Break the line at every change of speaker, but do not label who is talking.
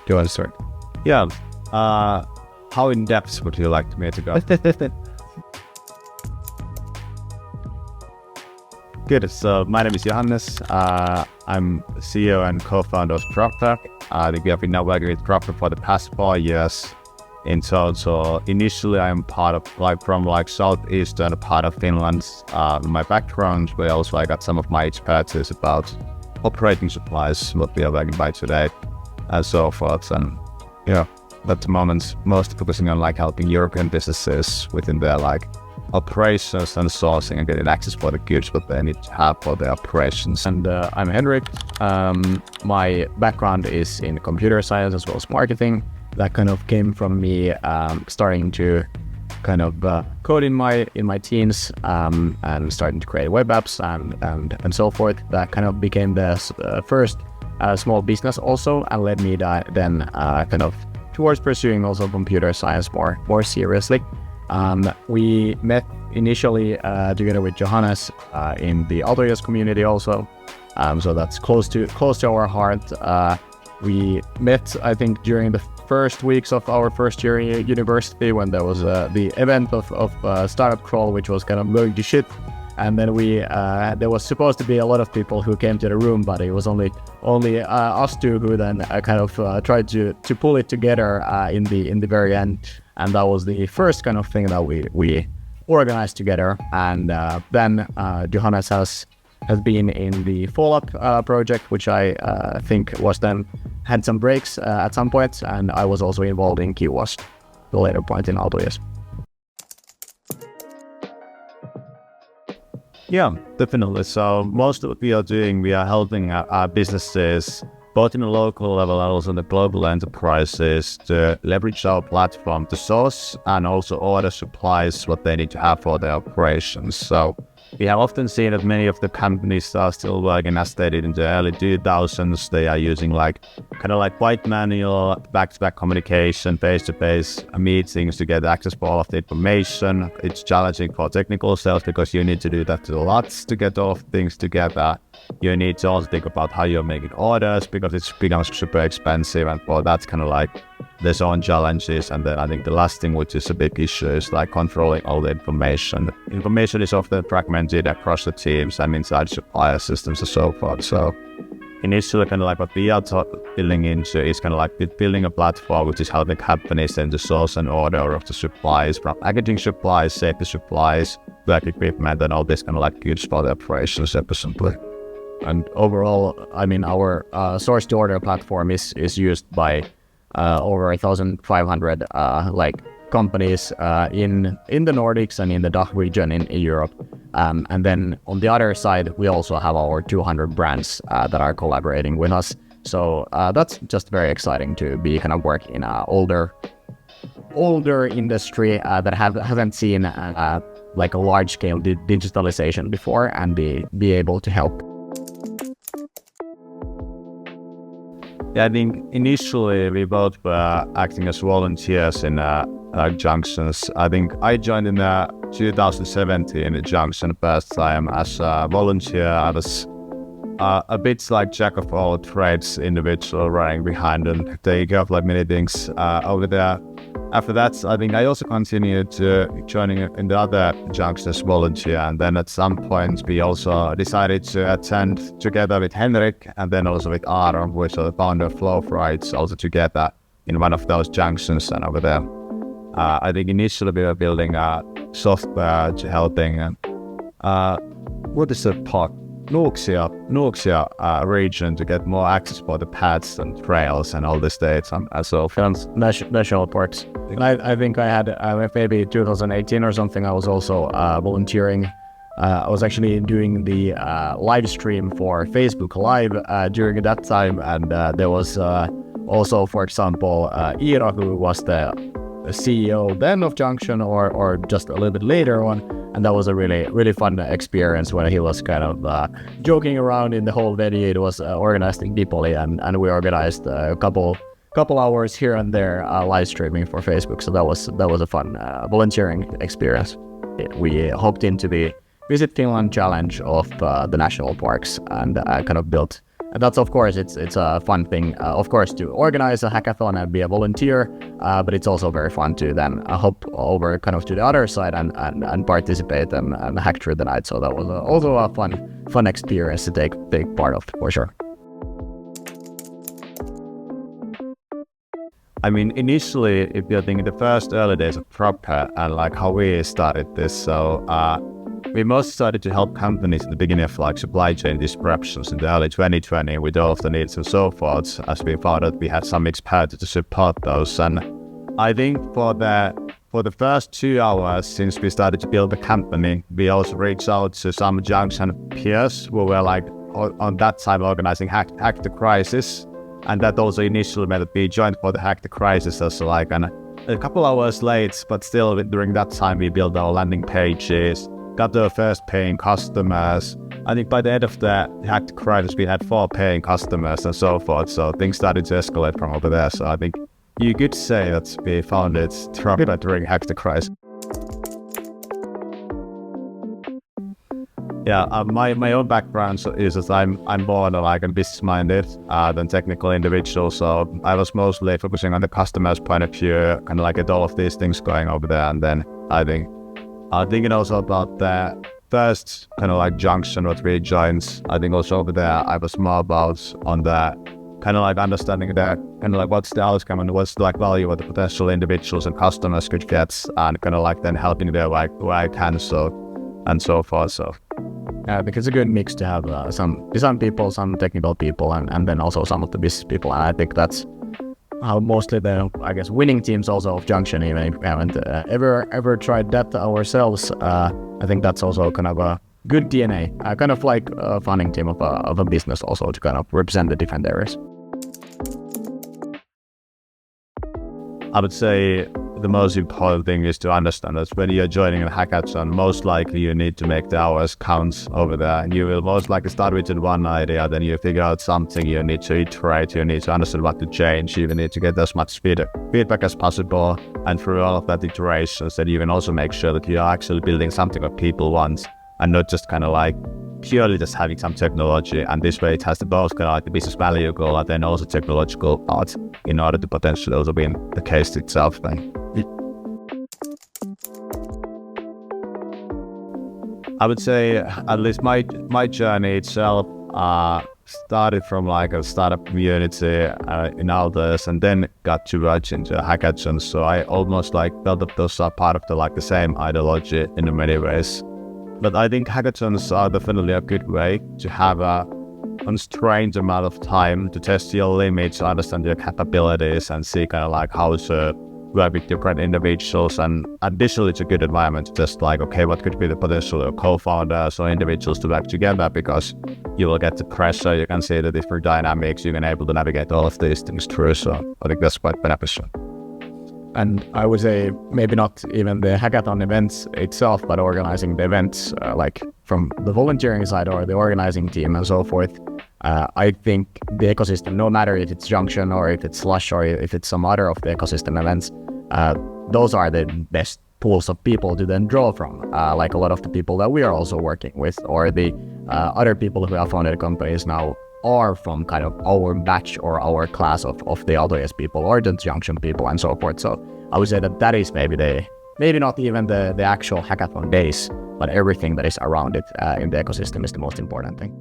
you want to start?
Yeah. How in depth would you like me to go? Good. So my name is Johannes. I'm CEO and co-founder of Droppe. We have been now working with Droppe for the past 4 years in total. Initially, I'm part of from southeastern part of Finland. My background, but also I got some of my expertise about operating supplies, what we are working by today, and so forth. And at the moment, most focusing on helping European businesses within their operations and sourcing and getting access for the goods what they need to have for their operations.
And I'm Henrik. My background is in computer science as well as marketing. That kind of came from me starting to code in my teens and starting to create web apps and so forth. That kind of became the first small business also, and led me then towards pursuing also computer science more seriously. We met initially together with Johannes in the attendees community also, so that's close to our heart. We met, I think, during the first weeks of our first year in university when there was the event of Startup Crawl, which was kind of going to shit. And then there was supposed to be a lot of people who came to the room, but it was only us two who then tried to pull it together in the very end. And that was the first kind of thing that we organized together. And then Johannes has been in the follow-up project, which I think was then had some breaks at some point, and I was also involved in QWAS, the later point in attendees.
Yeah, definitely. So most of what we are doing, we are helping our businesses, both in the local level and also in the global enterprises, to leverage our platform to source and also order supplies what they need to have for their operations. So we have often seen that many of the companies are still working as they did in the early 2000s. They are using white manual, back-to-back communication, face-to-face meetings to get access to all of the information. It's challenging for technical sales because you need to do that a lot to get all of things together. You need to also think about how you're making orders because it becomes super expensive, and for that's there's own challenges. And then I think the last thing, which is a big issue, is controlling all the information. Information is often fragmented across the teams and inside supplier systems and so forth. So initially, what we are building into is building a platform which is helping companies then to source and order of the supplies, from packaging supplies, safety supplies, work equipment, and all this goods for the operations efficiently.
And overall, I mean, our source-to-order platform is used by over 1,500 companies in the Nordics and in the DACH region in Europe. And then on the other side, we also have our 200 brands that are collaborating with us. So that's just very exciting to be work in an older industry that hasn't seen a large-scale digitalization before, and be able to help.
Yeah, I think initially we both were acting as volunteers in Junctions. I think I joined in 2017 in Junction first time as a volunteer. I was a bit jack of all trades individual running behind and taking care of many things over there. After that, I think I also continued joining in the other Junctions volunteer, and then at some point we also decided to attend together with Henrik and then also with Aaron, who is the founder of Flowfrights, also together in one of those junctions and over there. I think initially we were building software to helping what is the part? Nuuksia region to get more access for the paths and trails and all the states and so forth.
National parks. And I think I had maybe 2018 or something. I was also volunteering. I was actually doing the live stream for Facebook Live during that time, and there was also, for example, Iira, who was the CEO then of Junction, or just a little bit later on. And that was a really fun experience when he was joking around in the whole venue. It was organized in Dipoli, and we organized a couple hours here and there live streaming for Facebook. So that was a fun volunteering experience. We hopped into the Visit Finland challenge of the national parks and built that's of course it's a fun thing, of course, to organize a hackathon and be a volunteer, but it's also very fun to then hop over kind of to the other side and participate and hack through the night. So that was also a fun experience to take part of, for sure.
I mean, initially, if you're thinking the first early days of Droppe and like how we started this, so we most started to help companies in the beginning of like supply chain disruptions in the early 2020 with all of the needs and so forth, as we found that we had some experts to support those. And I think for the first 2 hours since we started to build the company, we also reached out to some Junction peers who were like on that time organizing Hack the Crisis. And that also initially meant that we joined for the Hack the Crisis as like a couple hours late, but still during that time we built our landing pages, got our first paying customers. I think by the end of the Hack the Crisis we had 4 paying customers and so forth, so things started to escalate from over there. So I think you could say that we founded Droppe during Hack the Crisis. Yeah, my own background is that I'm more like a business-minded than technical individual. So I was mostly focusing on the customer's point of view, kind of like at all of these things going over there. And then thinking also about the first kind of like Junction what we joined. I think also over there I was more about on the kind of like understanding that kind of like what's the outcome and what's the like value of the potential individuals and customers could get, and kind of like then helping them like where I can and so forth. So.
Because it's a good mix to have some design people, some technical people, and then also some of the business people. And I think that's how mostly the, I guess, winning teams also of Junction, even if we haven't ever tried that ourselves. I think that's also kind of a good DNA, kind of like a founding team of a business also to kind of represent the different areas.
I would say the most important thing is to understand that when you're joining a hackathon, most likely you need to make the hours count over there. And you will most likely start with one idea, then you figure out something, you need to iterate, you need to understand what to change, you need to get as much feedback as possible. And through all of that iterations, then you can also make sure that you are actually building something that people want and not just kind of like purely just having some technology. And this way it has the both kind of like the business value goal and then also technological part in order to potentially also be the case itself. I would say at least my journey itself started from like a startup community in Alders and then got too much into hackathons. So I almost like felt that those are part of the same ideology in many ways. But I think hackathons are definitely a good way to have a constrained amount of time to test your limits, understand your capabilities, and see kind of like how to work with different individuals. And additionally, it's a good environment to test like, okay, what could be the potential of co-founders or individuals to work together, because you will get the pressure, you can see the different dynamics, you can able to navigate all of these things through. So I think that's quite beneficial.
And I would say maybe not even the hackathon events itself, but organizing the events like from the volunteering side or the organizing team and so forth. I think the ecosystem, no matter if it's Junction or if it's Slush or if it's some other of the ecosystem events, those are the best pools of people to then draw from. Like a lot of the people that we are also working with, or the other people who have founded companies now are from kind of our batch or our class of the Autodesk people or the Junction people and so forth. So I would say that is maybe not even the actual hackathon days, but everything that is around it in the ecosystem is the most important thing.